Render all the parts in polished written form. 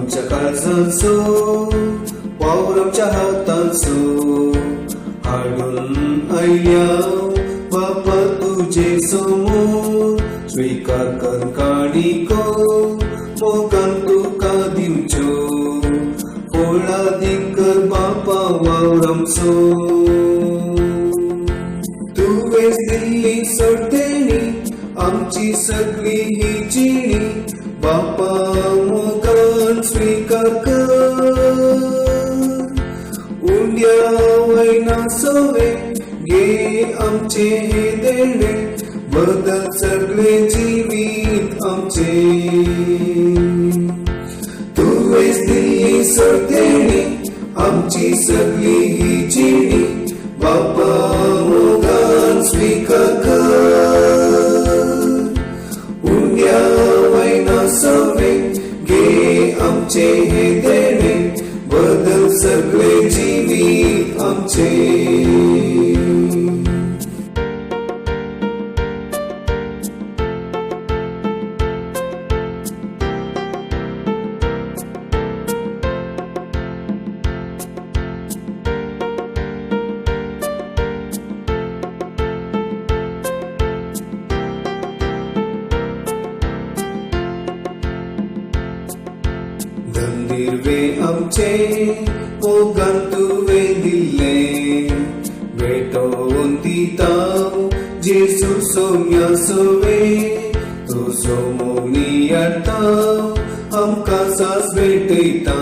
आमच्या काळजाचो वावर आमच्या हाताचो हाडून आयल्या बापा तुझे समोर स्वीकार कर काणिको मोगान तुका दिवच्यो फळादीक कर बापा वावर आमचो तुवेंच दिल्ली सर्तेनी आमची सगळी ही जिणी बापा मोगान स्वीकार कर उंड्या वयना सवे घे आमचे हे देणे बदल सगळे जिवीत आमचे तुवेंच दिल्ली सर्तेनी आमची सगळी ही जिणी बापा मोगान स्वीकार कर उंड्या वयना सवे घे आमचे हे देणे बदल सगळे जिवीत आमचे निर्वे आमचे मोगान तुवें दिल्ले भेटोवन दिता जेजू सोम्या सोवे तो सोमोवनी हाडटा आमकां सास भेटयता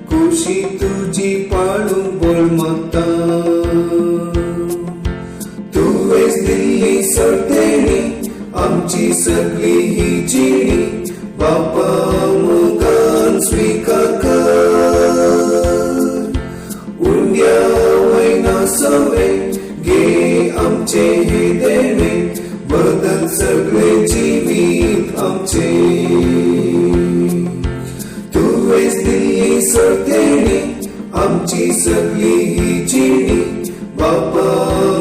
खुशी तुजी पाळूंक बोल मागता तुवेंच दिल्ली सर्तेनी आमची सगळी ही जिणी बापा मोगान स्वीकार कर उंड्या वयना सवे घे आमचे हे देणे बदल सगळे जिवीत आमचे तुवेंच दिल्ली सर्तेनी आमची सगळी ही जिणी बापा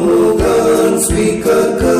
मोगान स्वीकार कर